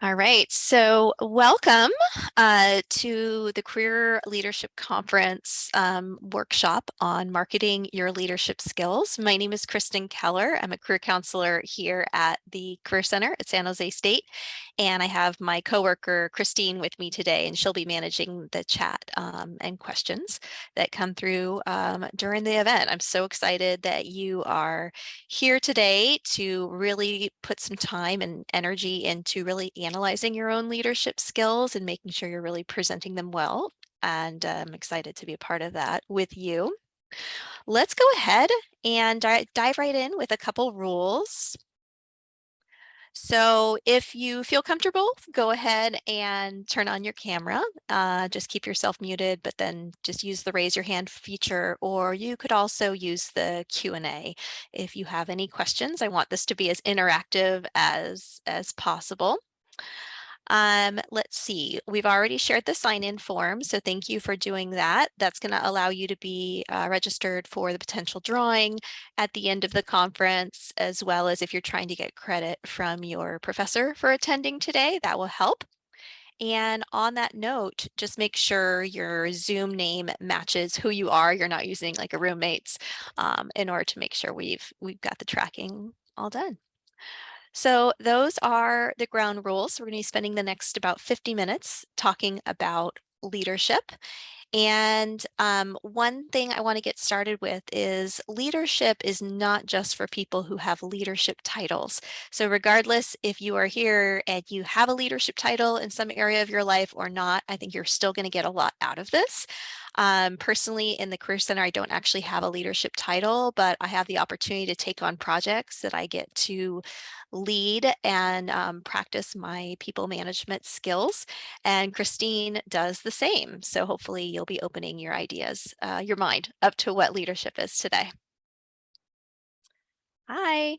All right, so welcome to the Career Leadership Conference workshop on marketing your leadership skills. My name is Kristen Keller. I'm a career counselor here at the Career Center at San Jose State, and I have my coworker Christine with me today, and she'll be managing the chat and questions that come through during the event. I'm so excited that you are here today to really put some time and energy into really analyzing your own leadership skills and making sure you're really presenting them well. And I'm excited to be a part of that with you. Let's go ahead and dive right in with a couple rules. So if you feel comfortable, go ahead and turn on your camera. Just keep yourself muted, but then just use the raise your hand feature, or you could also use the Q&A if you have any questions. I want this to be as interactive as possible. Let's see, we've already shared the sign-in form, so thank you for doing that. That's going to allow you to be registered for the potential drawing at the end of the conference, as well as if you're trying to get credit from your professor for attending today, that will help. And on that note, just make sure your Zoom name matches who you are. You're not using like a roommate's in order to make sure we've got the tracking all done. So those are the ground rules. We're going to be spending the next about 50 minutes talking about leadership. And one thing I want to get started with is leadership is not just for people who have leadership titles. So regardless if you are here and you have a leadership title in some area of your life or not, I think you're still going to get a lot out of this. Personally, in the Career Center, I don't actually have a leadership title, but I have the opportunity to take on projects that I get to lead and practice my people management skills. And Christine does the same. So hopefully you'll be opening your ideas, your mind up to what leadership is today. Hi.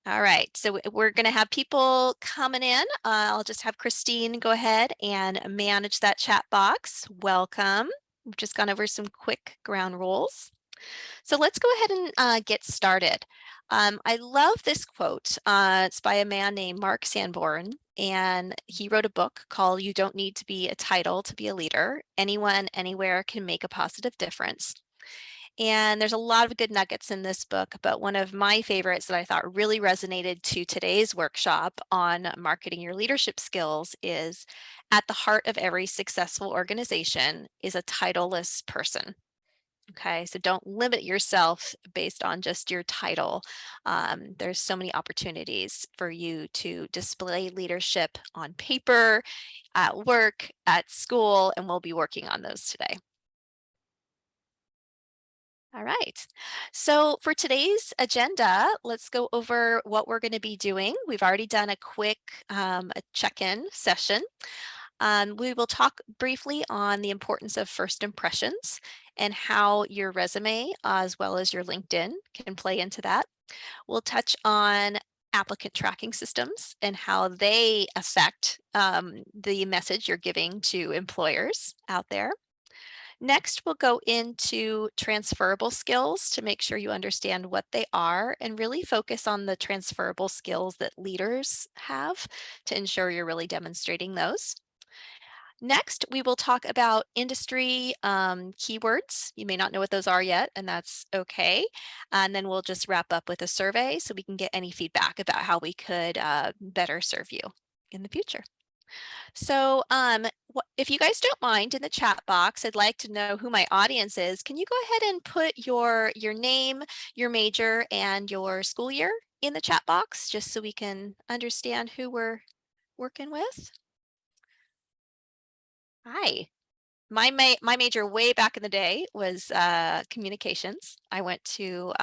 All right, so we're going to have people coming in. I'll just have Christine go ahead and manage that chat box. Welcome. We've just gone over some quick ground rules. So let's go ahead and get started. I love this quote. It's by a man named Mark Sanborn, and he wrote a book called You Don't Need to Be a Title to Be a Leader. Anyone, anywhere can make a positive difference. And there's a lot of good nuggets in this book, but one of my favorites that I thought really resonated to today's workshop on marketing your leadership skills is, at the heart of every successful organization is a titleless person. Okay, so don't limit yourself based on just your title. There's so many opportunities for you to display leadership on paper, at work, at school, and we'll be working on those today. All right, so for today's agenda, let's go over what we're going to be doing. We've already done a quick a check-in session. We will talk briefly on the importance of first impressions and how your resume, as well as your LinkedIn, can play into that. We'll touch on applicant tracking systems and how they affect the message you're giving to employers out there. Next, we'll go into transferable skills to make sure you understand what they are and really focus on the transferable skills that leaders have to ensure you're really demonstrating those. Next, we will talk about industry keywords. You may not know what those are yet, and that's okay. And then we'll just wrap up with a survey so we can get any feedback about how we could better serve you in the future. So if you guys don't mind, in the chat box, I'd like to know who my audience is. Can you go ahead and put your name, your major, and your school year in the chat box, just so we can understand who we're working with? Hi. My major way back in the day was communications. I went to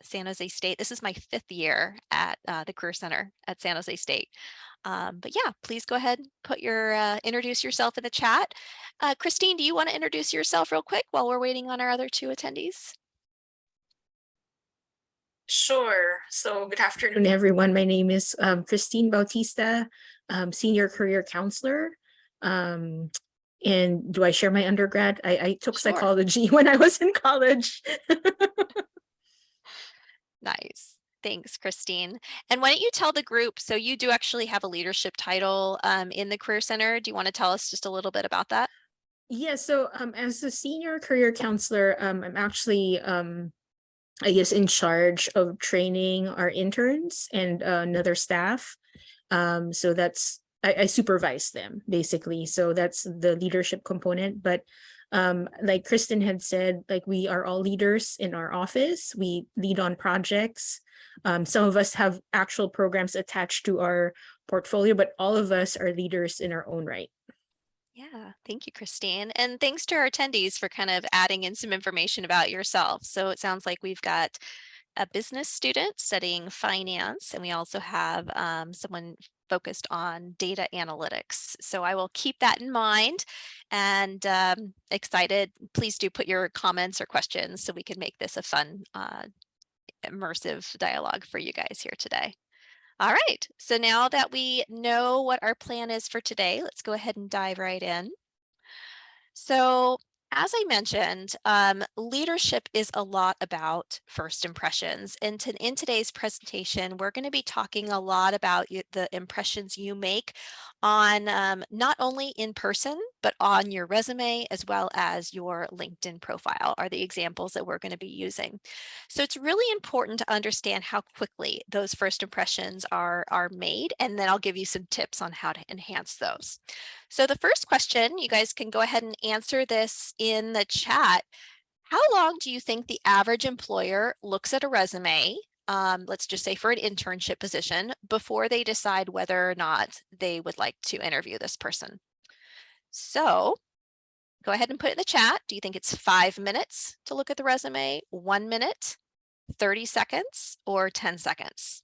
San Jose State. This is my 5th year at the Career Center at San Jose State. But yeah, please go ahead and put your introduce yourself in the chat. Christine, do you want to introduce yourself real quick while we're waiting on our other 2 attendees? Sure. So good afternoon, everyone. My name is Christine Bautista, Senior Career Counselor. Um, and do I share my undergrad? I took Sure. psychology when I was in college. Nice. Thanks, Christine. And why don't you tell the group, so you do actually have a leadership title in the Career Center. Do you want to tell us just a little bit about that? Yeah, so as a Senior Career Counselor, I'm actually I guess in charge of training our interns and another staff. So that's I supervise them basically. So that's the leadership component. But like Kristen had said, like we are all leaders in our office. We lead on projects. Some of us have actual programs attached to our portfolio, but all of us are leaders in our own right. Yeah, thank you, Christine. And thanks to our attendees for kind of adding in some information about yourself. So it sounds like we've got a business student studying finance, and we also have someone focused on data analytics. So I will keep that in mind and excited. Please do put your comments or questions so we can make this a fun, immersive dialogue for you guys here today. All right, so now that we know what our plan is for today, let's go ahead and dive right in. So, as I mentioned, leadership is a lot about first impressions. And in today's presentation, we're going to be talking a lot about the impressions you make on not only in person, but on your resume as well as your LinkedIn profile are the examples that we're going to be using. So it's really important to understand how quickly those first impressions are made, and then I'll give you some tips on how to enhance those. So the first question, you guys can go ahead and answer this in the chat. How long do you think the average employer looks at a resume, let's just say for an internship position, before they decide whether or not they would like to interview this person? So go ahead and put it in the chat. Do you think it's 5 minutes to look at the resume, 1 minute, 30 seconds, or 10 seconds?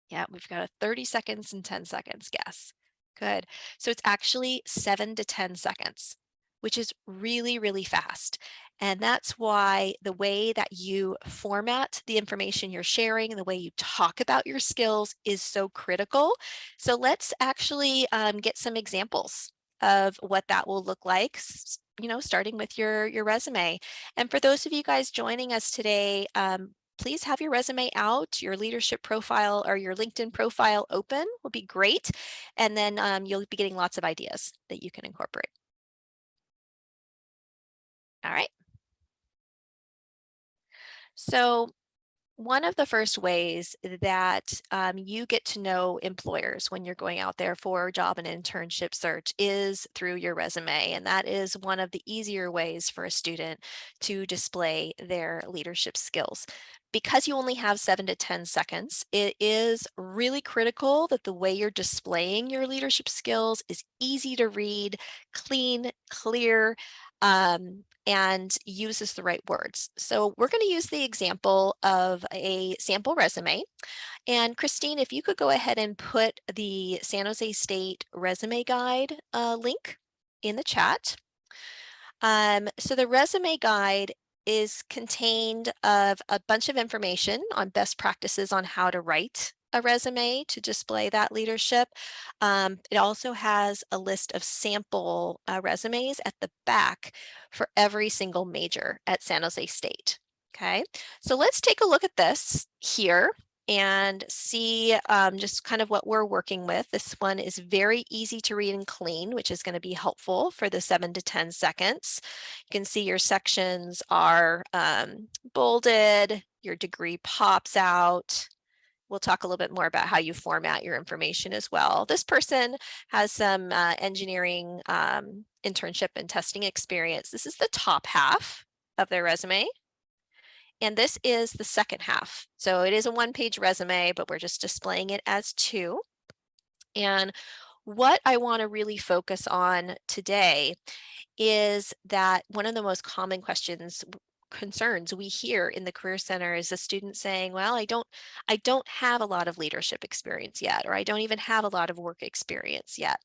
Yeah, we've got a 30 seconds and 10 seconds guess. Good. So it's actually 7 to 10 seconds, which is really, really fast. And that's why the way that you format the information you're sharing, the way you talk about your skills is so critical. So let's actually get some examples of what that will look like, starting with your resume. And for those of you guys joining us today, please have your resume out, your leadership profile or your LinkedIn profile open will be great. And then you'll be getting lots of ideas that you can incorporate. All right. So one of the first ways that you get to know employers when you're going out there for a job and internship search is through your resume. And that is one of the easier ways for a student to display their leadership skills. Because you only have 7 to 10 seconds, it is really critical that the way you're displaying your leadership skills is easy to read, clean, clear, and uses the right words. So we're going to use the example of a sample resume. And Christine, if you could go ahead and put the San Jose State resume guide link in the chat. So the resume guide is contained of a bunch of information on best practices on how to write a resume to display that leadership. It also has a list of sample resumes at the back for every single major at San Jose State. Okay, so let's take a look at this here and see just kind of what we're working with. This one is very easy to read and clean, which is going to be helpful for the 7 to 10 seconds. You can see your sections are bolded, your degree pops out. We'll talk a little bit more about how you format your information as well. This person has some engineering internship and testing experience. This is the top half of their resume. And this is the second half. So it is a one-page resume, but we're just displaying it as two. And what I want to really focus on today is that one of the most common concerns we hear in the Career Center is a student saying, well, I don't have a lot of leadership experience yet, or I don't even have a lot of work experience yet.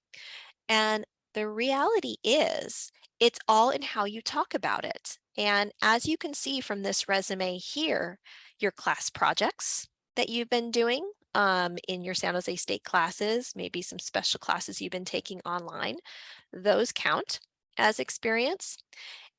And the reality is it's all in how you talk about it. And as you can see from this resume here, your class projects that you've been doing in your San Jose State classes, maybe some special classes you've been taking online. Those count as experience.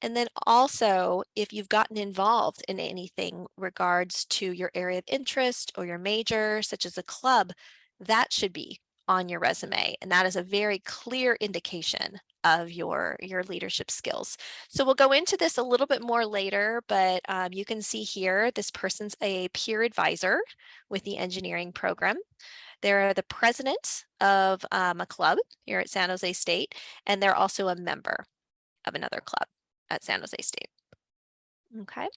And then also, if you've gotten involved in anything regards to your area of interest or your major, such as a club, that should be on your resume. And that is a very clear indication of your leadership skills. So we'll go into this a little bit more later, but you can see here, this person's a peer advisor with the engineering program. They're the president of a club here at San Jose State, and they're also a member of another club at San Jose State. Okay.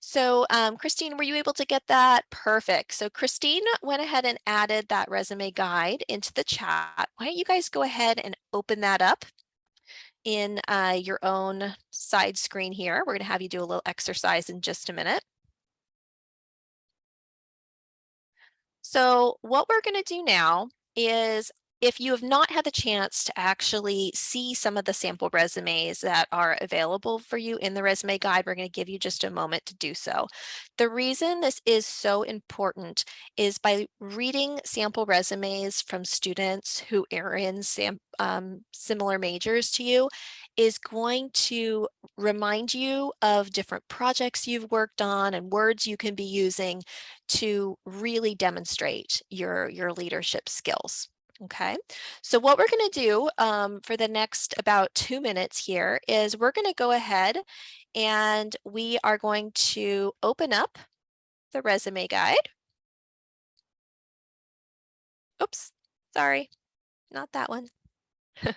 So Christine, were you able to get that? Perfect. So Christine went ahead and added that resume guide into the chat. Why don't you guys go ahead and open that up in your own side screen here. We're going to have you do a little exercise in just a minute. So what we're going to do now is, if you have not had the chance to actually see some of the sample resumes that are available for you in the resume guide, we're going to give you just a moment to do so. The reason this is so important is by reading sample resumes from students who are in similar majors to you is going to remind you of different projects you've worked on and words you can be using to really demonstrate your leadership skills. Okay, so what we're going to do for the next about 2 minutes here is we're going to go ahead and we are going to open up the resume guide. Oops, sorry, not that one. All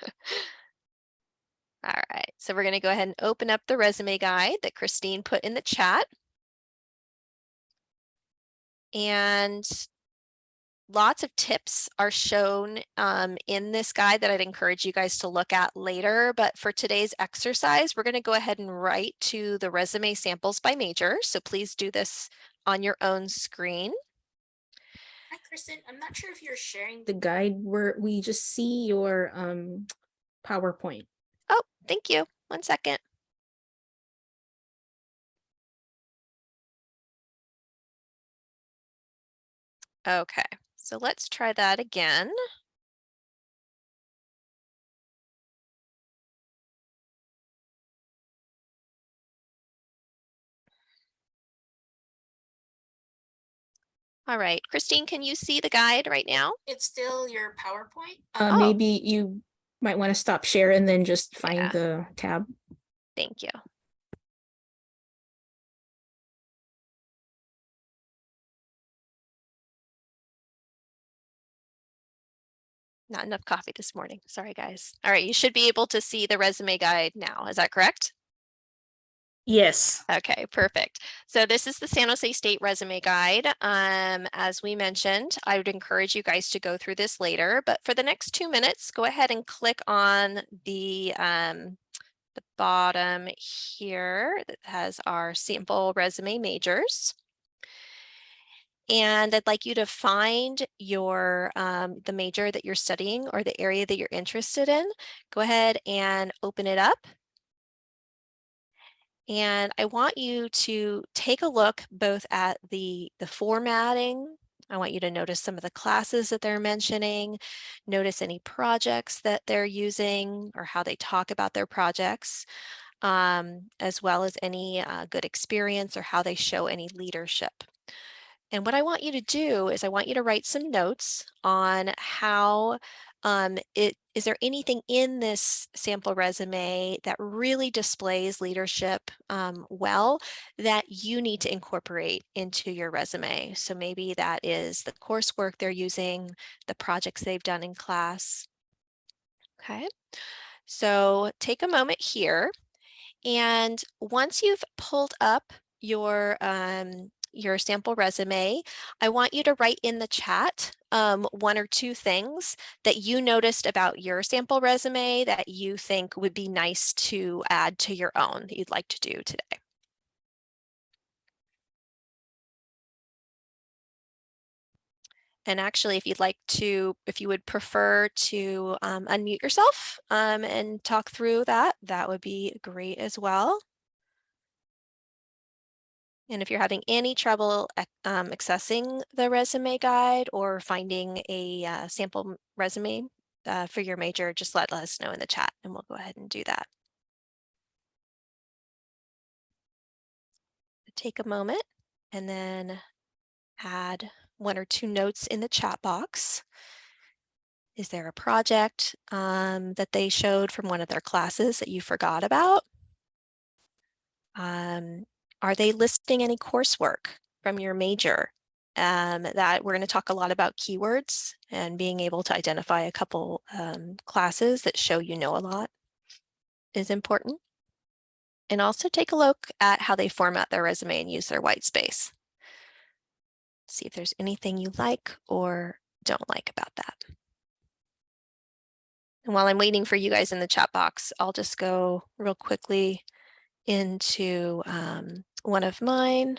right, so we're going to go ahead and open up the resume guide that Christine put in the chat. And lots of tips are shown in this guide that I'd encourage you guys to look at later. But for today's exercise, we're going to go ahead and write to the resume samples by major. So please do this on your own screen. Hi, Kristen. I'm not sure if you're sharing the guide where we just see your PowerPoint. Oh, thank you. 1 second. Okay, so let's try that again. All right, Christine, can you see the guide right now? It's still your PowerPoint. Oh. Maybe you might want to stop share and then just find Yeah. the tab. Thank you. Not enough coffee this morning. Sorry, guys. All right, you should be able to see the resume guide now. Is that correct? Yes. Okay, perfect. So this is the San Jose State resume guide. As we mentioned, I would encourage you guys to go through this later, but for the next 2 minutes, go ahead and click on the bottom here that has our sample resume majors. And I'd like you to find your the major that you're studying or the area that you're interested in. Go ahead and open it up. And I want you to take a look both at the formatting. I want you to notice some of the classes that they're mentioning, notice any projects that they're using or how they talk about their projects, as well as any good experience or how they show any leadership. And what I want you to do is I want you to write some notes on how is there anything in this sample resume that really displays leadership well that you need to incorporate into your resume. So maybe that is the coursework they're using, the projects they've done in class. Okay, so take a moment here, and once you've pulled up your sample resume, I want you to write in the chat 1 or 2 things that you noticed about your sample resume that you think would be nice to add to your own that you'd like to do today. And actually, if you would prefer to unmute yourself and talk through that, that would be great as well. And if you're having any trouble accessing the resume guide or finding a sample resume for your major, just let us know in the chat and we'll go ahead and do that. Take a moment and then add 1 or 2 notes in the chat box. Is there a project that they showed from one of their classes that you forgot about? Are they listing any coursework from your major? That we're going to talk a lot about keywords and being able to identify a couple classes that show you know a lot is important. And also take a look at how they format their resume and use their white space. See if there's anything you like or don't like about that. And while I'm waiting for you guys in the chat box, I'll just go real quickly into one of mine.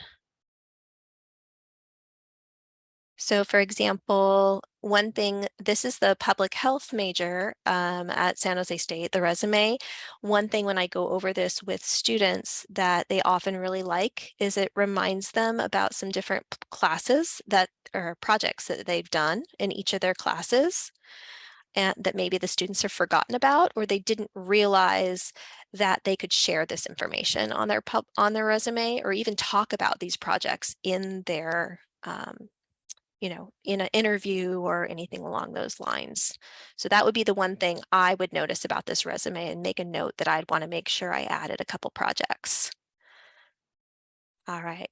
So for example, one thing, this is the public health major at San Jose State, the resume. One thing when I go over this with students that they often really like is it reminds them about some different classes that or projects that they've done in each of their classes and that maybe the students have forgotten about, or they didn't realize that they could share this information on their resume, or even talk about these projects in their in an interview or anything along those lines. So that would be the one thing I would notice about this resume and make a note that I'd want to make sure I added a couple projects. All right.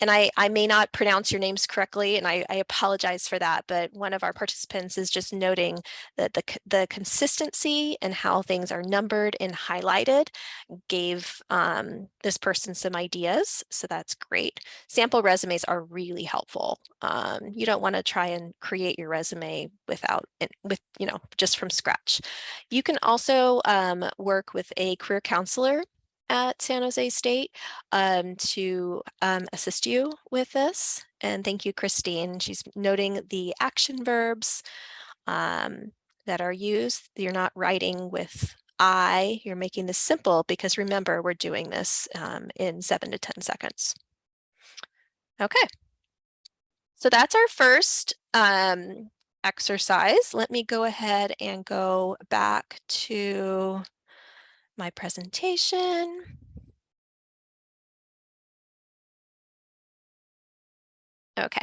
And I may not pronounce your names correctly, and I apologize for that, but one of our participants is just noting that the consistency and how things are numbered and highlighted gave this person some ideas, so that's great. Sample resumes are really helpful. You don't want to try and create your resume just from scratch. You can also work with a career counselor at San Jose State to assist you with this. And thank you, Christine. She's noting the action verbs that are used. You're not writing with you're making this simple because remember, we're doing this in 7 to 10 seconds. Okay, so that's our first exercise. Let me go ahead and go back to my presentation. Okay.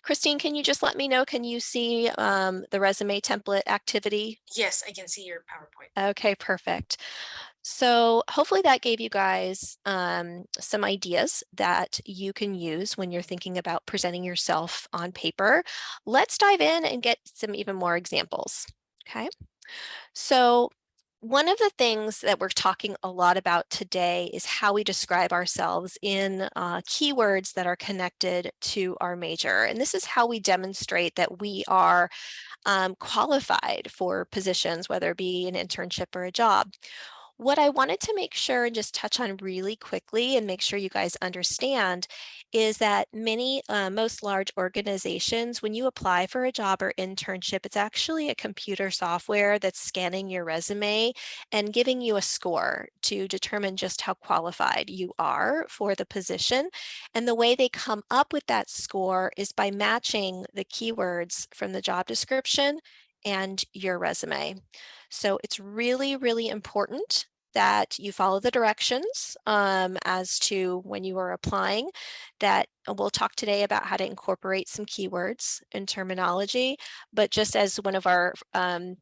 Christine, can you just let me know, can you see the resume template activity? Yes, I can see your PowerPoint. Okay, perfect. So hopefully that gave you guys some ideas that you can use when you're thinking about presenting yourself on paper. Let's dive in and get some even more examples. Okay. So one of the things that we're talking a lot about today is how we describe ourselves in keywords that are connected to our major. And this is how we demonstrate that we are qualified for positions, whether it be an internship or a job. What I wanted to make sure and just touch on really quickly and make sure you guys understand is that most large organizations, when you apply for a job or internship, it's actually a computer software that's scanning your resume and giving you a score to determine just how qualified you are for the position. And the way they come up with that score is by matching the keywords from the job description and your resume. So it's really, really important that you follow the directions as to when you are applying. That we'll talk today about how to incorporate some keywords and terminology, but just as one of our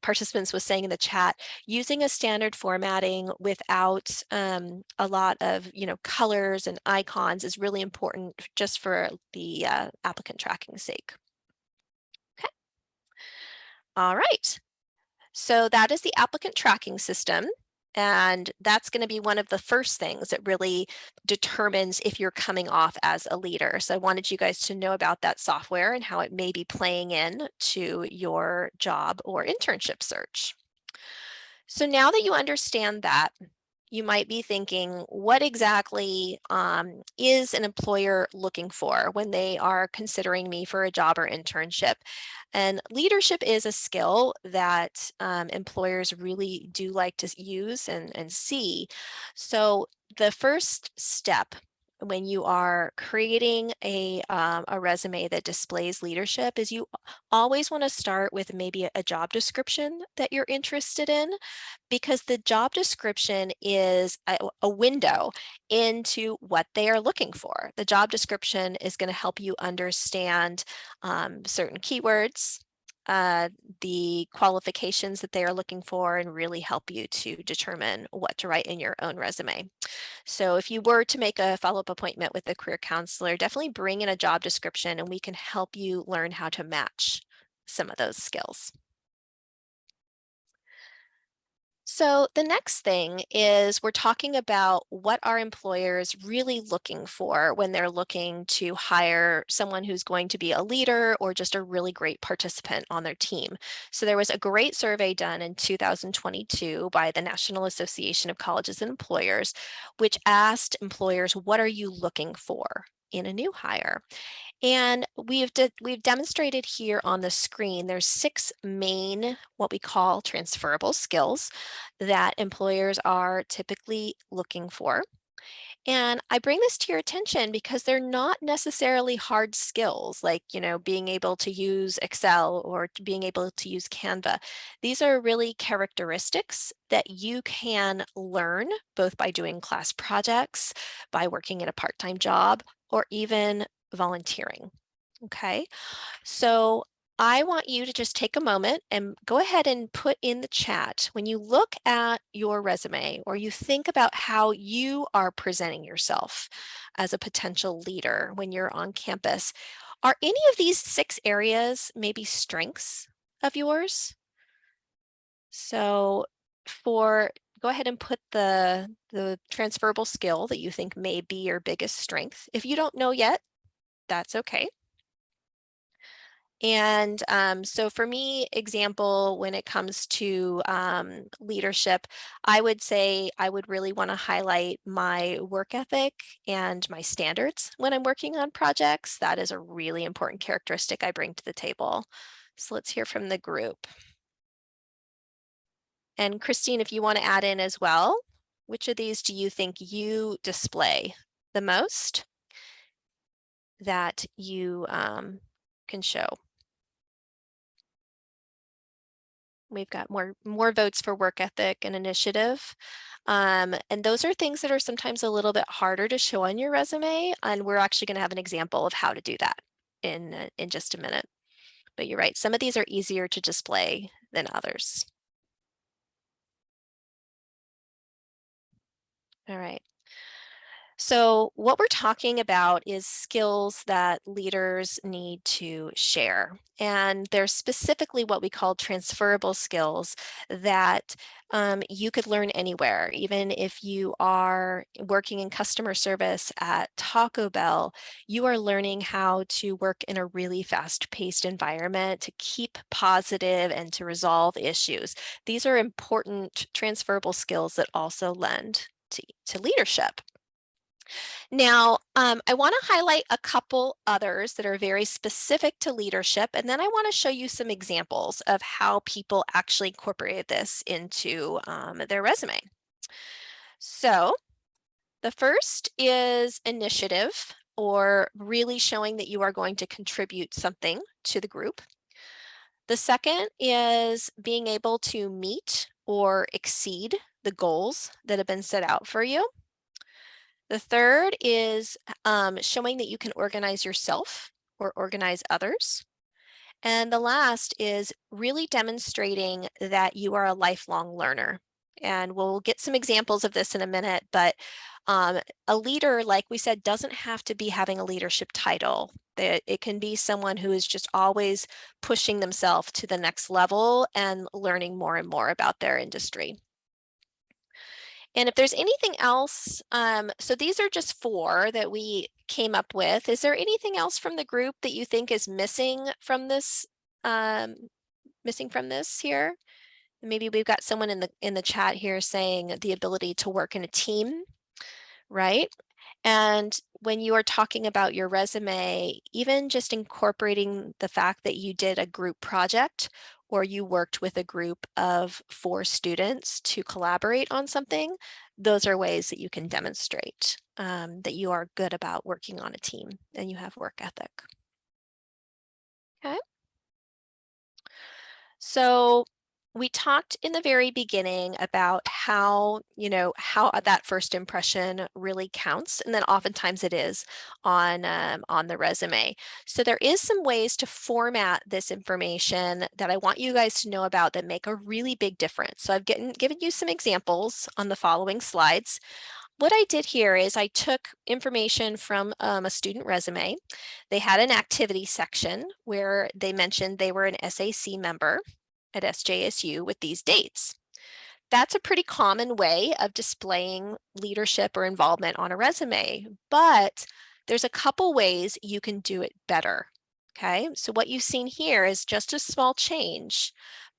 participants was saying in the chat, using a standard formatting without a lot of colors and icons is really important just for the applicant tracking sake. Okay. All right. So that is the applicant tracking system. And that's going to be one of the first things that really determines if you're coming off as a leader. So I wanted you guys to know about that software and how it may be playing in to your job or internship search. So now that you understand that, you might be thinking, what exactly is an employer looking for when they are considering me for a job or internship? And leadership is a skill that employers really do like to use and see. So the first step when you are creating a resume that displays leadership is you always want to start with maybe a job description that you're interested in, because the job description is a window into what they are looking for. The job description is going to help you understand certain keywords, the qualifications that they are looking for, and really help you to determine what to write in your own resume. So if you were to make a follow-up appointment with a career counselor, definitely bring in a job description and we can help you learn how to match some of those skills. So the next thing is we're talking about what are employers really looking for when they're looking to hire someone who's going to be a leader or just a really great participant on their team. So there was a great survey done in 2022 by the National Association of Colleges and Employers, which asked employers, what are you looking for in a new hire? And we've demonstrated here on the screen, there's 6 main, what we call transferable skills that employers are typically looking for. And I bring this to your attention because they're not necessarily hard skills like, being able to use Excel or being able to use Canva. These are really characteristics that you can learn both by doing class projects, by working at a part-time job, or even volunteering. Okay, so I want you to just take a moment and go ahead and put in the chat when you look at your resume or you think about how you are presenting yourself as a potential leader when you're on campus. Are any of these 6 areas maybe strengths of yours? So go ahead and put the transferable skill that you think may be your biggest strength. If you don't know yet, that's okay. And so for me, example, when it comes to leadership, I would say I would really want to highlight my work ethic and my standards when I'm working on projects. That is a really important characteristic I bring to the table. So let's hear from the group. And Christine, if you want to add in as well, which of these do you think you display the most that you can show? We've got more votes for work ethic and initiative. And those are things that are sometimes a little bit harder to show on your resume. And we're actually going to have an example of how to do that in just a minute. But you're right, some of these are easier to display than others. All right. So what we're talking about is skills that leaders need to share. And they're specifically what we call transferable skills that you could learn anywhere. Even if you are working in customer service at Taco Bell, you are learning how to work in a really fast-paced environment to keep positive and to resolve issues. These are important transferable skills that also lend to leadership. Now, I want to highlight a couple others that are very specific to leadership, and then I want to show you some examples of how people actually incorporated this into their resume. So the first is initiative, or really showing that you are going to contribute something to the group. The second is being able to meet or exceed the goals that have been set out for you. The third is showing that you can organize yourself or organize others. And the last is really demonstrating that you are a lifelong learner. And we'll get some examples of this in a minute, but a leader, like we said, doesn't have to be having a leadership title. It can be someone who is just always pushing themselves to the next level and learning more and more about their industry. And if there's anything else, so these are just 4 that we came up with. Is there anything else from the group that you think is missing from this here? Maybe we've got someone in the chat here saying the ability to work in a team, right? And when you are talking about your resume, even just incorporating the fact that you did a group project or you worked with a group of 4 students to collaborate on something, those are ways that you can demonstrate that you are good about working on a team and you have work ethic. Okay. So we talked in the very beginning about how, how that first impression really counts, and then oftentimes it is on the resume. So there is some ways to format this information that I want you guys to know about that make a really big difference. So I've given you some examples on the following slides. What I did here is I took information from a student resume. They had an activity section where they mentioned they were an SAC member at SJSU with these dates. That's a pretty common way of displaying leadership or involvement on a resume, but there's a couple ways you can do it better. Okay, so what you've seen here is just a small change,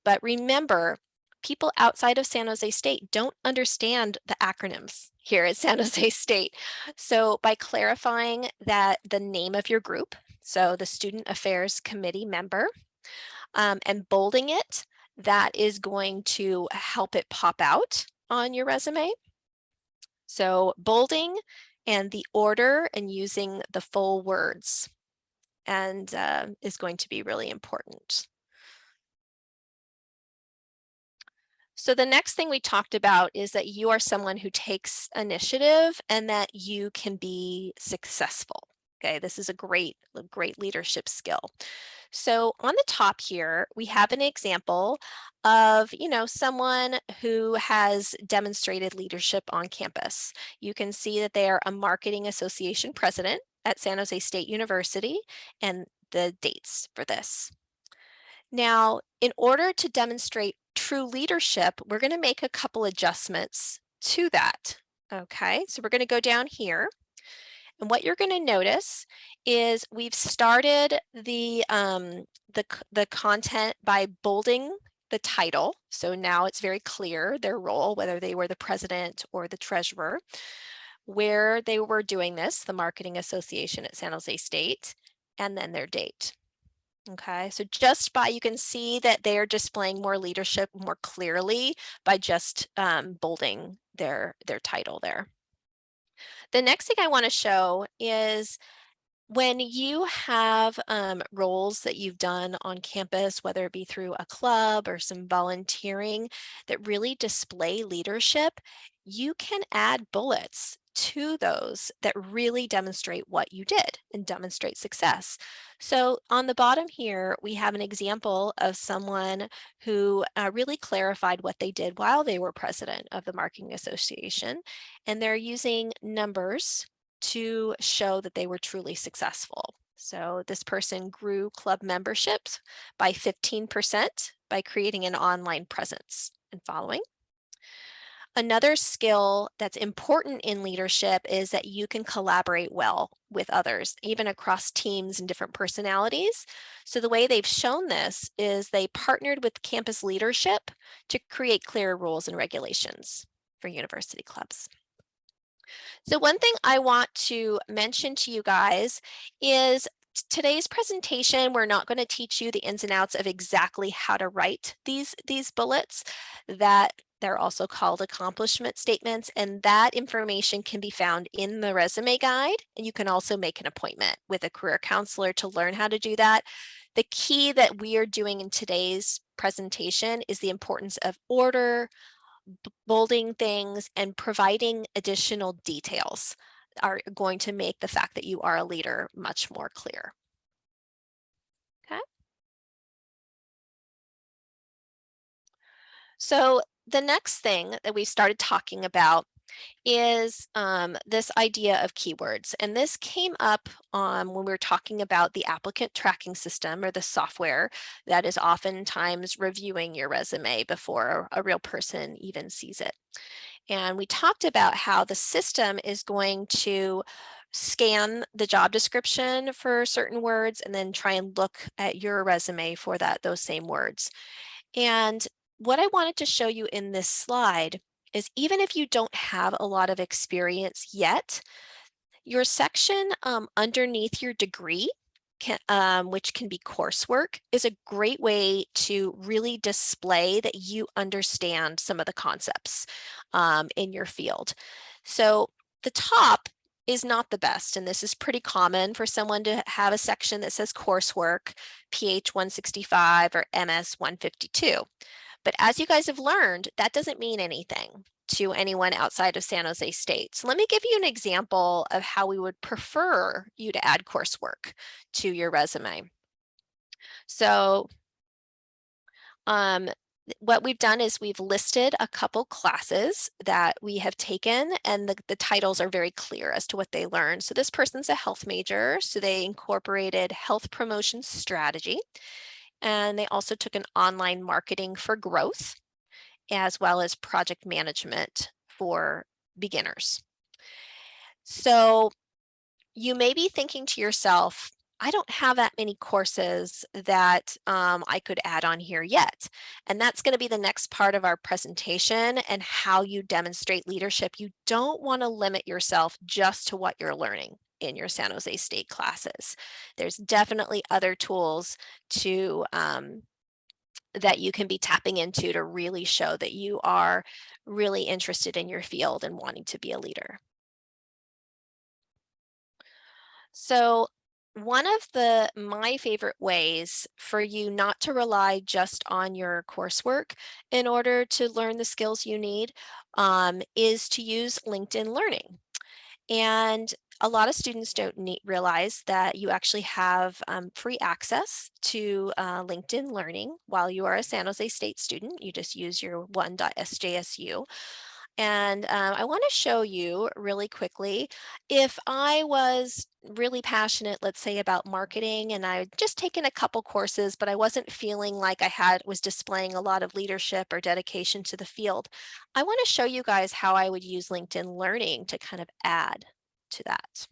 but remember, people outside of San Jose State don't understand the acronyms here at San Jose State. So by clarifying that the name of your group, so the Student Affairs Committee member, and bolding it, that is going to help it pop out on your resume. So bolding and the order and using the full words and is going to be really important. So the next thing we talked about is that you are someone who takes initiative and that you can be successful. Okay, this is a great leadership skill. So on the top here, we have an example of, someone who has demonstrated leadership on campus. You can see that they are a marketing association president at San Jose State University and the dates for this. Now, in order to demonstrate true leadership, we're going to make a couple adjustments to that. Okay, so we're going to go down here. And what you're going to notice is we've started the content by bolding the title. So now it's very clear their role, whether they were the president or the treasurer, where they were doing this, the Marketing Association at San Jose State, and then their date. Okay, so just by, you can see that they're displaying more leadership more clearly by just bolding their title there. The next thing I want to show is when you have roles that you've done on campus, whether it be through a club or some volunteering that really display leadership, you can add bullets to those that really demonstrate what you did and demonstrate success. So on the bottom here, we have an example of someone who really clarified what they did while they were president of the Marketing Association, and they're using numbers to show that they were truly successful. So this person grew club memberships by 15% by creating an online presence and following. Another skill that's important in leadership is that you can collaborate well with others, even across teams and different personalities. So the way they've shown this is they partnered with campus leadership to create clear rules and regulations for university clubs. So one thing I want to mention to you guys is today's presentation, we're not going to teach you the ins and outs of exactly how to write these bullets. That they're also called accomplishment statements, and that information can be found in the resume guide, and you can also make an appointment with a career counselor to learn how to do that. The key that we are doing in today's presentation is the importance of order, bolding things, and providing additional details are going to make the fact that you are a leader much more clear. Okay. So the next thing that we started talking about is this idea of keywords. And this came up when we were talking about the applicant tracking system, or the software that is oftentimes reviewing your resume before a real person even sees it. And we talked about how the system is going to scan the job description for certain words and then try and look at your resume for those same words. And what I wanted to show you in this slide is, even if you don't have a lot of experience yet, your section underneath your degree which can be coursework, is a great way to really display that you understand some of the concepts in your field. So the top is not the best, and this is pretty common for someone to have a section that says coursework, PH 165 or MS 152. But as you guys have learned, that doesn't mean anything to anyone outside of San Jose State. So let me give you an example of how we would prefer you to add coursework to your resume. So what we've done is we've listed a couple classes that we have taken, and the titles are very clear as to what they learned. So this person's a health major, so they incorporated health promotion strategy, and they also took an online marketing for growth, as well as project management for beginners. So you may be thinking to yourself, I don't have that many courses that I could add on here yet. And that's going to be the next part of our presentation and how you demonstrate leadership. You don't want to limit yourself just to what you're learning in your San Jose State classes. There's definitely other tools to that you can be tapping into to really show that you are really interested in your field and wanting to be a leader. So one of my favorite ways for you not to rely just on your coursework in order to learn the skills you need is to use LinkedIn Learning. And a lot of students don't realize that you actually have free access to LinkedIn Learning while you are a San Jose State student. You just use your one.sjsu. And I want to show you really quickly, if I was really passionate, let's say about marketing, and I had just taken a couple courses, but I wasn't feeling like was displaying a lot of leadership or dedication to the field. I want to show you guys how I would use LinkedIn Learning to kind of add to that.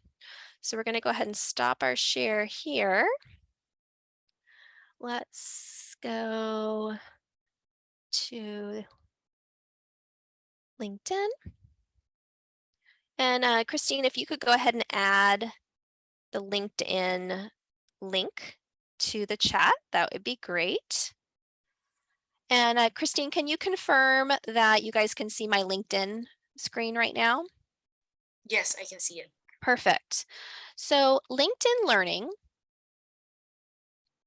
So we're going to go ahead and stop our share here. Let's go to LinkedIn. And Christine, if you could go ahead and add the LinkedIn link to the chat, that would be great. And Christine, can you confirm that you guys can see my LinkedIn screen right now? Yes, I can see it. Perfect. So LinkedIn Learning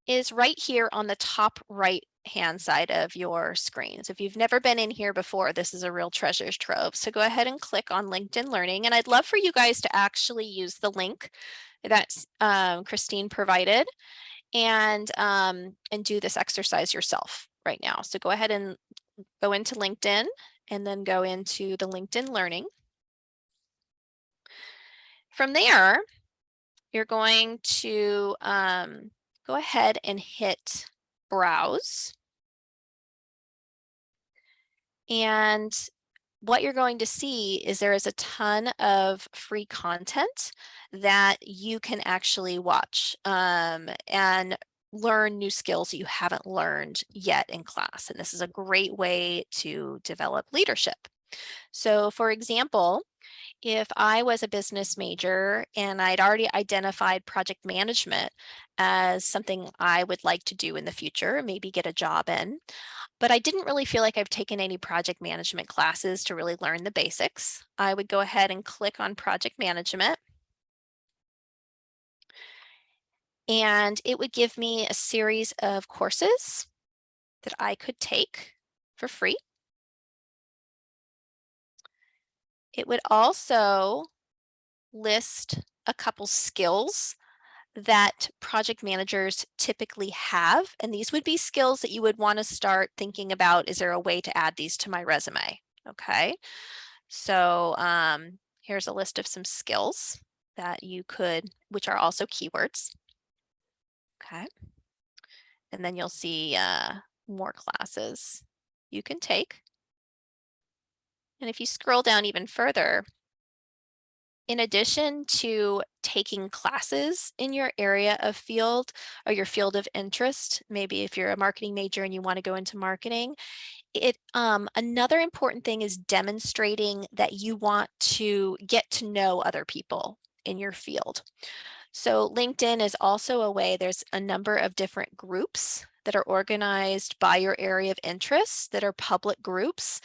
is right here on the top right hand side of your screen. So if you've never been in here before, this is a real treasure trove. So go ahead and click on LinkedIn Learning. And I'd love for you guys to actually use the link that Christine provided and do this exercise yourself right now. So go ahead and go into LinkedIn and then go into the LinkedIn Learning. From there, you're going to go ahead and hit Browse. And what you're going to see is there is a ton of free content that you can actually watch and learn new skills that you haven't learned yet in class. And this is a great way to develop leadership. So for example, if I was a business major and I'd already identified project management as something I would like to do in the future, maybe get a job in, but I didn't really feel like I've taken any project management classes to really learn the basics, I would go ahead and click on project management. And it would give me a series of courses that I could take for free. It would also list a couple skills that project managers typically have. And these would be skills that you would want to start thinking about, is there a way to add these to my resume? Okay, so here's a list of some skills that you could, which are also keywords. Okay, and then you'll see more classes you can take. And if you scroll down even further, in addition to taking classes in your area of field or your field of interest, maybe if you're a marketing major and you want to go into marketing, another important thing is demonstrating that you want to get to know other people in your field. So LinkedIn is also a way, there's a number of different groups that are organized by your area of interest that are public groups,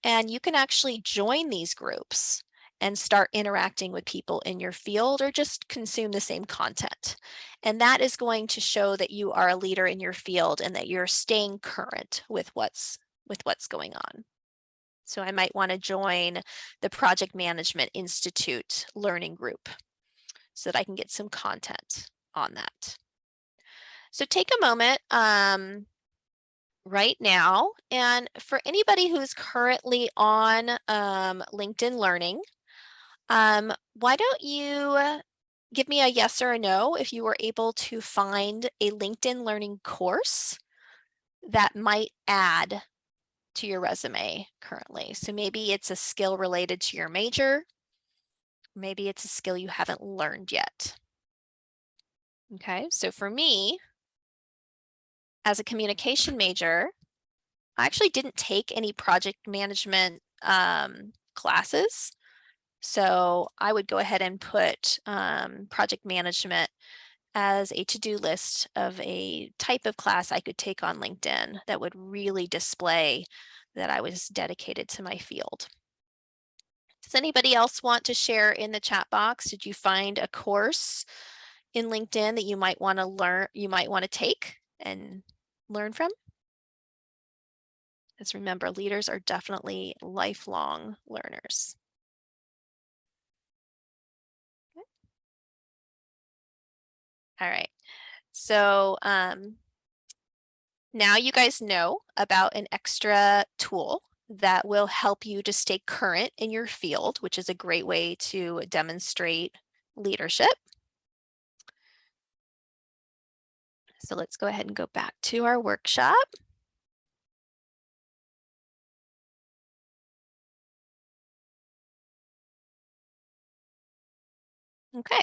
and you can actually join these groups and start interacting with people in your field or just consume the same content. And that is going to show that you are a leader in your field and that you're staying current with what's going on. So I might want to join the Project Management Institute learning group so that I can get some content on that. So take a moment right now, and for anybody who's currently on LinkedIn Learning, why don't you give me a yes or a no if you were able to find a LinkedIn Learning course that might add to your resume currently. So maybe it's a skill related to your major, maybe it's a skill you haven't learned yet. Okay, so for me, as a communication major, I actually didn't take any project management classes. So I would go ahead and put project management as a to-do list of a type of class I could take on LinkedIn that would really display that I was dedicated to my field. Does anybody else want to share in the chat box? Did you find a course in LinkedIn that you might want to learn, you might want to take and learn from? Because remember, leaders are definitely lifelong learners. Okay. All right. So now you guys know about an extra tool that will help you to stay current in your field, which is a great way to demonstrate leadership. So let's go ahead and go back to our workshop. Okay.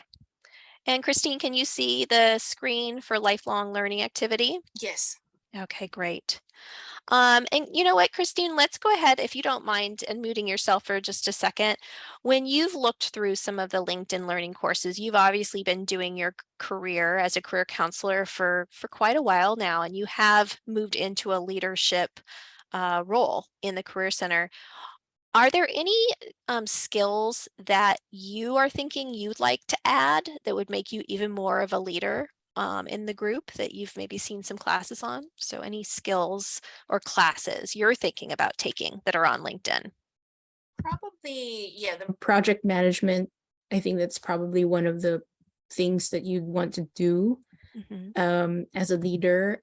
And Christine, can you see the screen for lifelong learning activity? Yes. Okay, great. And you know what, Christine, let's go ahead, if you don't mind, and muting yourself for just a second. When you've looked through some of the LinkedIn learning courses, you've obviously been doing your career as a career counselor for quite a while now, and you have moved into a leadership role in the Career Center. Are there any skills that you are thinking you'd like to add that would make you even more of a leader in the group that you've maybe seen some classes on? So any skills or classes you're thinking about taking that are on LinkedIn? Probably, yeah, the project management. I think that's probably one of the things that you'd want to do as a leader.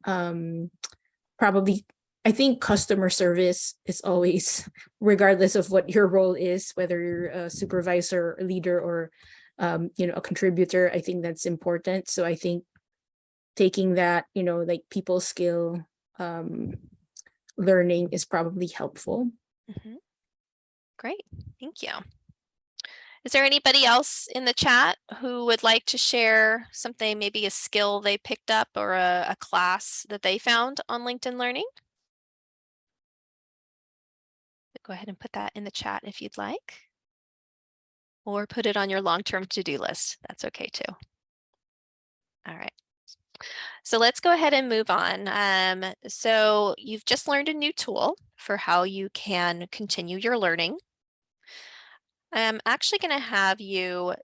Probably, I think customer service is always, regardless of what your role is, whether you're a supervisor, a leader, or a contributor. I think that's important. So I think taking that, like people skill learning is probably helpful. Great, thank you. Is there anybody else in the chat who would like to share something, maybe a skill they picked up or a class that they found on LinkedIn Learning? Go ahead and put that in the chat if you'd like, or put it on your long-term to-do list. That's okay too. All right. So let's go ahead and move on. So you've just learned a new tool for how you can continue your learning. I'm actually going to have you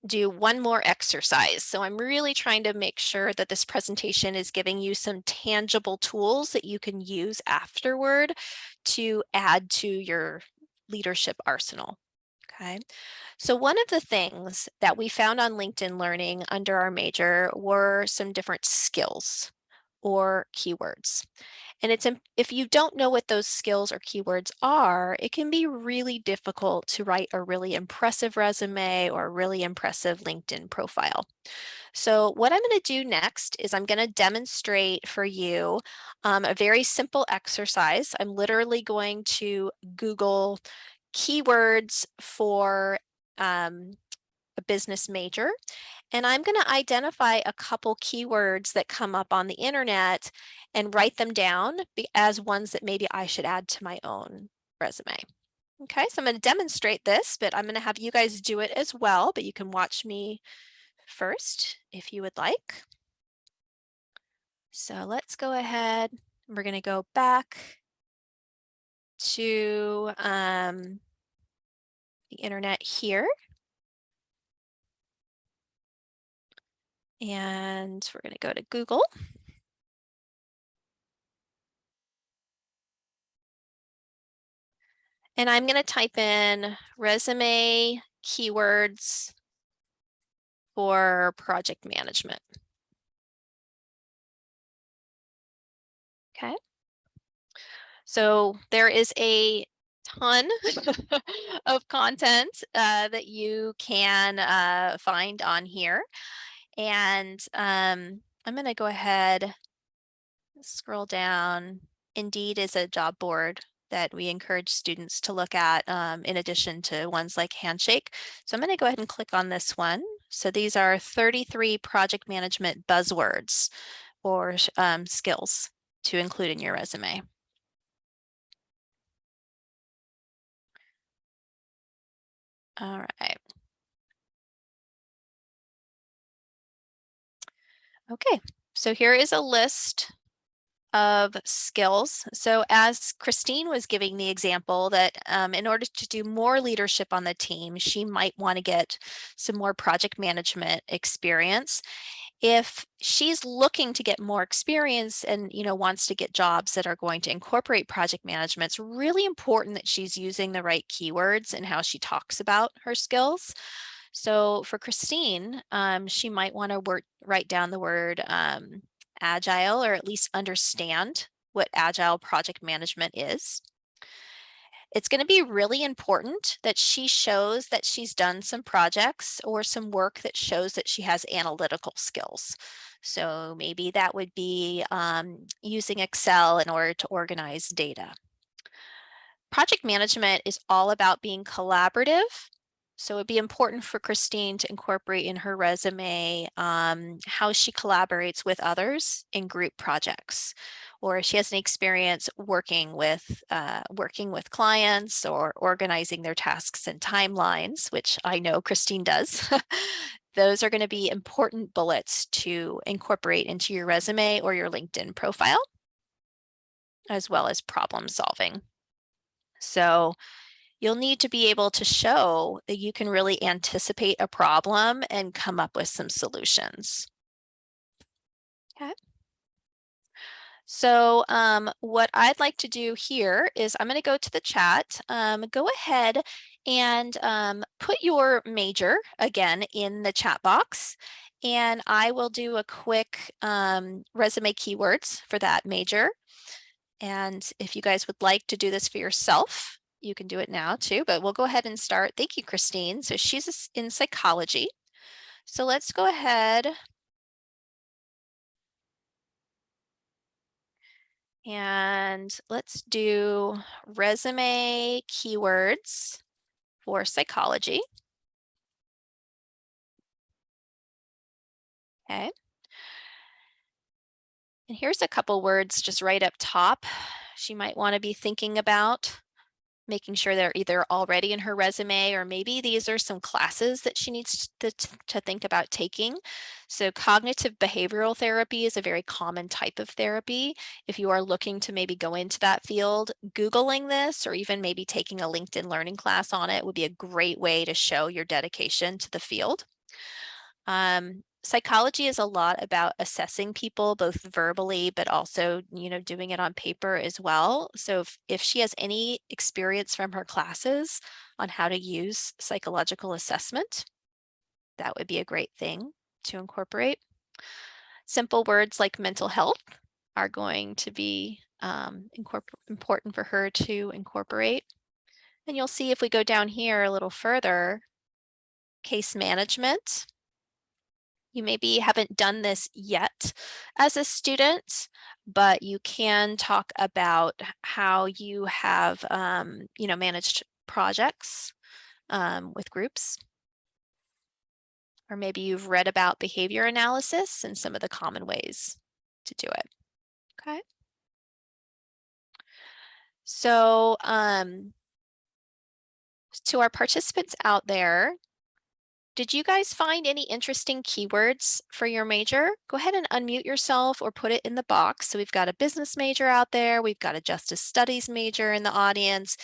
do one more exercise. So I'm really trying to make sure that this presentation is giving you some tangible tools that you can use afterward to add to your leadership arsenal. Okay. So one of the things that we found on LinkedIn Learning under our major were some different skills or keywords. And if you don't know what those skills or keywords are, it can be really difficult to write a really impressive resume or a really impressive LinkedIn profile. So what I'm going to do next is I'm going to demonstrate for you a very simple exercise. I'm literally going to Google keywords for a business major, and I'm going to identify a couple keywords that come up on the internet and write them down as ones that maybe I should add to my own resume. Okay, so I'm going to demonstrate this, but I'm going to have you guys do it as well, but you can watch me first, if you would like. So let's go ahead. We're going to go back to the internet here. And we're going to go to Google. And I'm going to type in resume keywords for project management. Okay. So there is a ton of content that you can find on here. And I'm going to go ahead, scroll down. Indeed is a job board that we encourage students to look at in addition to ones like Handshake. So I'm going to go ahead and click on this one. So these are 33 project management buzzwords or skills to include in your resume. All right. Okay, so here is a list of skills. So as Christine was giving the example that in order to do more leadership on the team, she might want to get some more project management experience. If she's looking to get more experience and wants to get jobs that are going to incorporate project management, it's really important that she's using the right keywords and how she talks about her skills. So for Christine, she might want to write down the word agile, or at least understand what agile project management is. It's going to be really important that she shows that she's done some projects or some work that shows that she has analytical skills. So maybe that would be using Excel in order to organize data. Project management is all about being collaborative. So it'd be important for Christine to incorporate in her resume how she collaborates with others in group projects, or if she has any experience working with clients or organizing their tasks and timelines, which I know Christine does. Those are going to be important bullets to incorporate into your resume or your LinkedIn profile, as well as problem solving. So you'll need to be able to show that you can really anticipate a problem and come up with some solutions. Okay. So what I'd like to do here is I'm going to go to the chat. Go ahead and put your major again in the chat box. And I will do a quick resume keywords for that major. And if you guys would like to do this for yourself, you can do it now too, but we'll go ahead and start. Thank you, Christine. So she's in psychology. So let's go ahead and let's do resume keywords for psychology. Okay. And here's a couple words just right up top she might want to be thinking about, making sure they're either already in her resume, or maybe these are some classes that she needs to think about taking. So cognitive behavioral therapy is a very common type of therapy. If you are looking to maybe go into that field, Googling this or even maybe taking a LinkedIn learning class on it would be a great way to show your dedication to the field. Psychology is a lot about assessing people both verbally, but also, doing it on paper as well. So if she has any experience from her classes on how to use psychological assessment, that would be a great thing to incorporate. Simple words like mental health are going to be important for her to incorporate. And you'll see if we go down here a little further, case management. You maybe haven't done this yet as a student, but you can talk about how you have, managed projects with groups. Or maybe you've read about behavior analysis and some of the common ways to do it. Okay. So to our participants out there, Did you guys find any interesting keywords for your major? Go ahead and unmute yourself or put it in the box. So we've got a business major out there. We've got a justice studies major in the audience.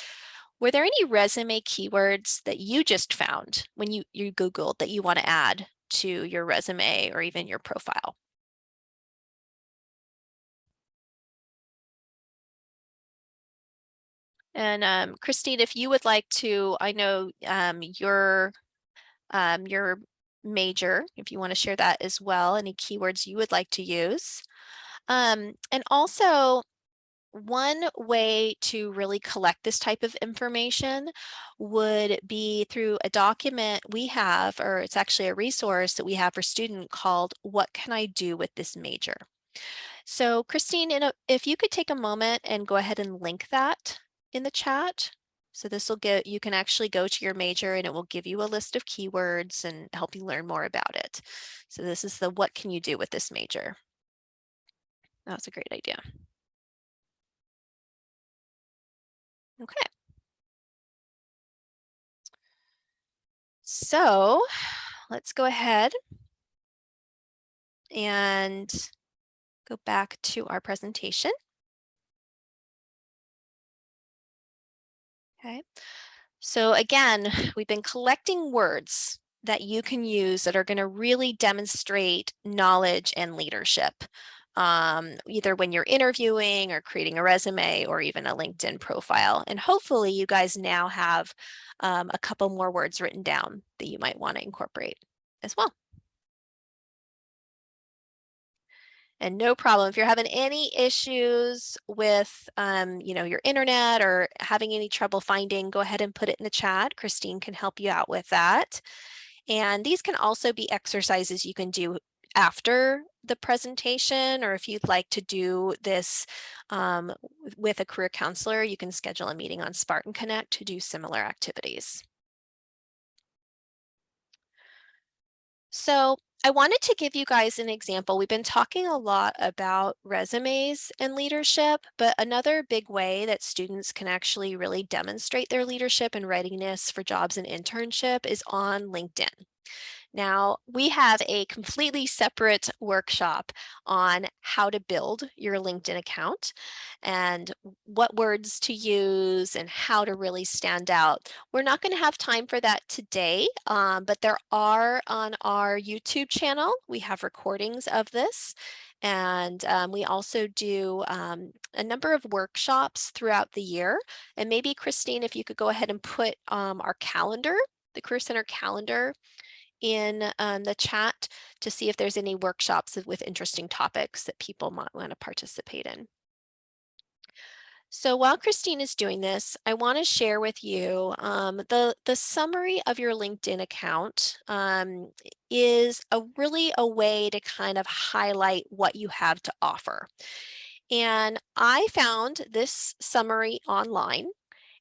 Were there any resume keywords that you just found when you Googled that you want to add to your resume or even your profile? And Christine, if you would like to, I know your major, if you want to share that as well, any keywords you would like to use. And also, one way to really collect this type of information would be through a document we have, or it's actually a resource that we have for student called What Can I Do with This Major? So Christine, if you could take a moment and go ahead and link that in the chat. So this will get, you can actually go to your major and it will give you a list of keywords and help you learn more about it. So this is the What Can You Do with This Major? That was a great idea. Okay. So let's go ahead and go back to our presentation. Okay. So again, we've been collecting words that you can use that are going to really demonstrate knowledge and leadership, either when you're interviewing or creating a resume or even a LinkedIn profile. And hopefully you guys now have a couple more words written down that you might want to incorporate as well. And no problem. If you're having any issues with, your internet or having any trouble finding, go ahead and put it in the chat. Christine can help you out with that. And these can also be exercises you can do after the presentation, or if you'd like to do this with a career counselor, you can schedule a meeting on Spartan Connect to do similar activities. So I wanted to give you guys an example. We've been talking a lot about resumes and leadership, but another big way that students can actually really demonstrate their leadership and readiness for jobs and internship is on LinkedIn. Now, we have a completely separate workshop on how to build your LinkedIn account and what words to use and how to really stand out. We're not going to have time for that today, but there are on our YouTube channel, we have recordings of this. And we also do a number of workshops throughout the year. And maybe Christine, if you could go ahead and put our calendar, the Career Center calendar, in the chat to see if there's any workshops with interesting topics that people might want to participate in. So while Christine is doing this, I want to share with you the summary of your LinkedIn account is really a way to kind of highlight what you have to offer. And I found this summary online.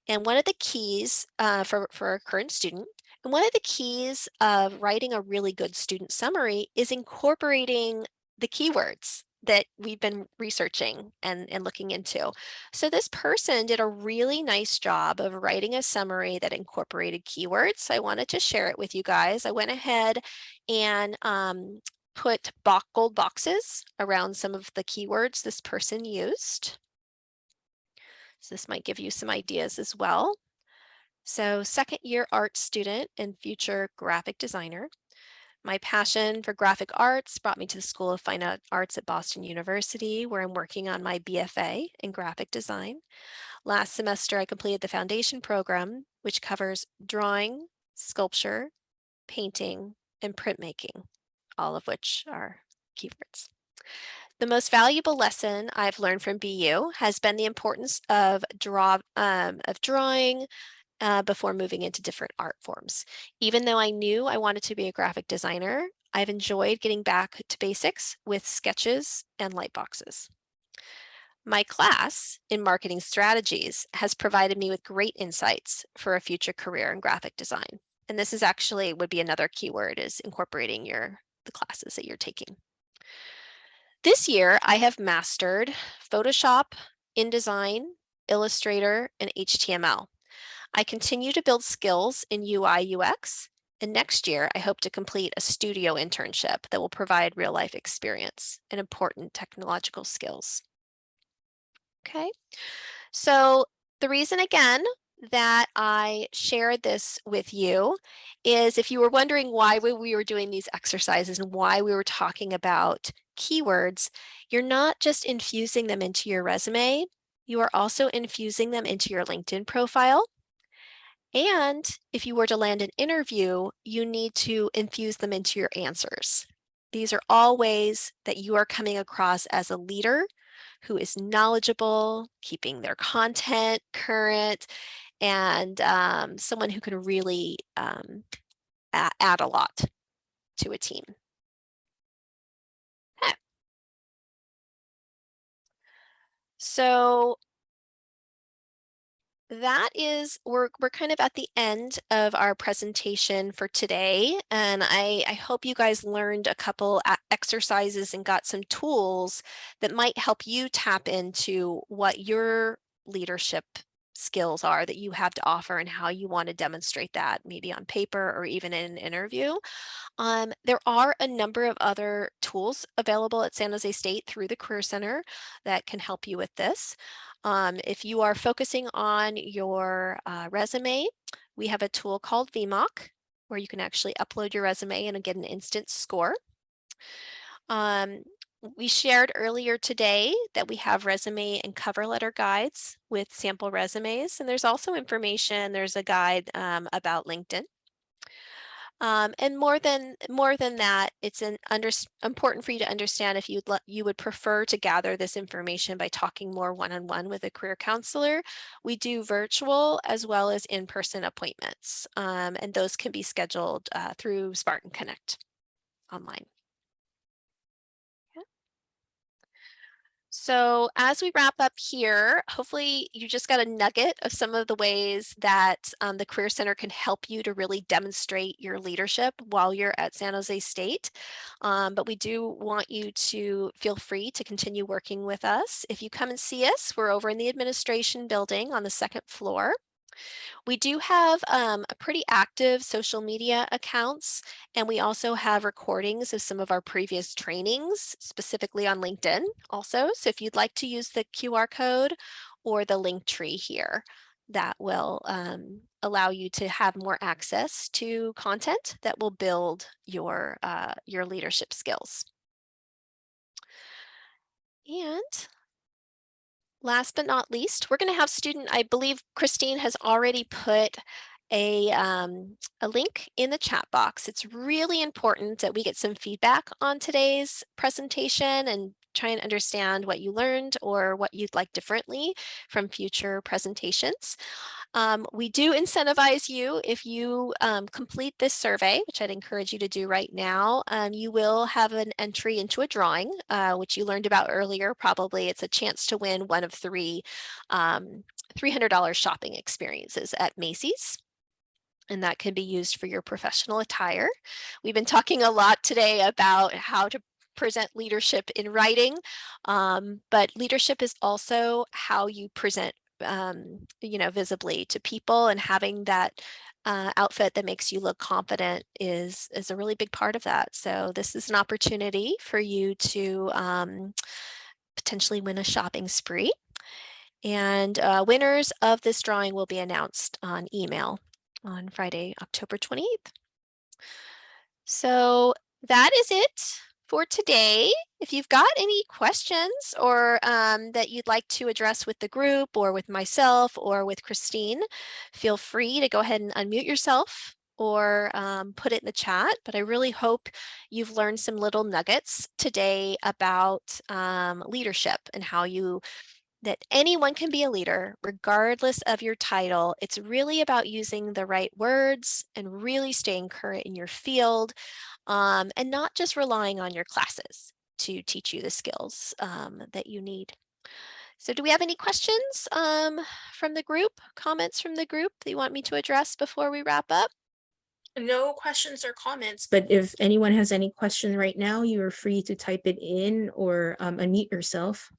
And one of the keys for a current student, and one of the keys of writing a really good student summary is incorporating the keywords that we've been researching and looking into. So this person did a really nice job of writing a summary that incorporated keywords. So I wanted to share it with you guys. I went ahead and put gold boxes around some of the keywords this person used. So this might give you some ideas as well. So second year art student and future graphic designer. My passion for graphic arts brought me to the School of Fine Arts at Boston University, where I'm working on my BFA in graphic design. Last semester, I completed the foundation program, which covers drawing, sculpture, painting, and printmaking, all of which are keywords. The most valuable lesson I've learned from BU has been the importance of drawing before moving into different art forms. Even though I knew I wanted to be a graphic designer, I've enjoyed getting back to basics with sketches and light boxes. My class in marketing strategies has provided me with great insights for a future career in graphic design. And this is actually would be another keyword, is incorporating the classes that you're taking. This year, I have mastered Photoshop, InDesign, Illustrator, and HTML. I continue to build skills in UI UX And next year, I hope to complete a studio internship that will provide real life experience and important technological skills. Okay, so the reason again that I shared this with you is if you were wondering why we were doing these exercises and why we were talking about keywords, you're not just infusing them into your resume, you are also infusing them into your LinkedIn profile. And if you were to land an interview, you need to infuse them into your answers. These are all ways that you are coming across as a leader who is knowledgeable, keeping their content current, and someone who can really add a lot to a team. Okay. So that is, we're kind of at the end of our presentation for today, and I hope you guys learned a couple exercises and got some tools that might help you tap into what your leadership skills are that you have to offer and how you want to demonstrate that, maybe on paper or even in an interview. There are a number of other tools available at San Jose State through the Career Center that can help you with this. If you are focusing on your resume, we have a tool called VMock where you can actually upload your resume and get an instant score. We shared earlier today that we have resume and cover letter guides with sample resumes, and there's also information, there's a guide about LinkedIn. And more than that, it's important for you to understand if you would prefer to gather this information by talking more one-on-one with a career counselor. We do virtual as well as in-person appointments, and those can be scheduled through Spartan Connect online. So as we wrap up here, hopefully you just got a nugget of some of the ways that the Career Center can help you to really demonstrate your leadership while you're at San Jose State. But we do want you to feel free to continue working with us. If you come and see us, we're over in the administration building on the second floor. We do have a pretty active social media accounts, and we also have recordings of some of our previous trainings, specifically on LinkedIn also. So if you'd like to use the QR code or the link tree here, that will allow you to have more access to content that will build your leadership skills. And last but not least, we're going to have I believe Christine has already put a link in the chat box. It's really important that we get some feedback on today's presentation and try and understand what you learned or what you'd like differently from future presentations. We do incentivize you if you complete this survey, which I'd encourage you to do right now. You will have an entry into a drawing, which you learned about earlier. Probably it's a chance to win one of three $300 shopping experiences at Macy's. And that can be used for your professional attire. We've been talking a lot today about how to present leadership in writing, but leadership is also how you present visibly to people, and having that outfit that makes you look confident is a really big part of that. So this is an opportunity for you to potentially win a shopping spree. And winners of this drawing will be announced on email on Friday, October 28th. So that is it for today. If you've got any questions or that you'd like to address with the group or with myself or with Christine, feel free to go ahead and unmute yourself or put it in the chat. But I really hope you've learned some little nuggets today about leadership and how that anyone can be a leader regardless of your title. It's really about using the right words and really staying current in your field, and not just relying on your classes to teach you the skills that you need. So do we have any questions from the group, comments from the group that you want me to address before we wrap up? No questions or comments, but if anyone has any question right now, you are free to type it in or unmute yourself.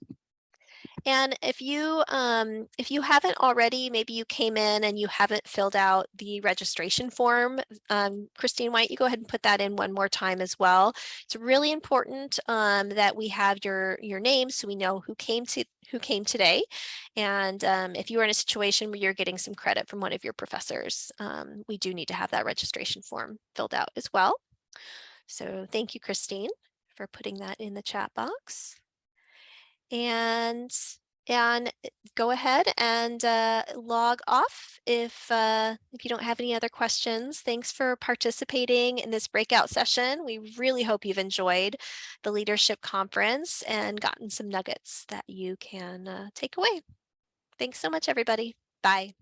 And if you haven't already, maybe you came in and you haven't filled out the registration form, Christine, why don't you go ahead and put that in one more time as well? It's really important that we have your name so we know who came today. And if you are in a situation where you're getting some credit from one of your professors, we do need to have that registration form filled out as well. So thank you, Christine, for putting that in the chat box. And go ahead and log off if you don't have any other questions. Thanks for participating in this breakout session. We really hope you've enjoyed the leadership conference and gotten some nuggets that you can take away. Thanks so much, everybody. Bye.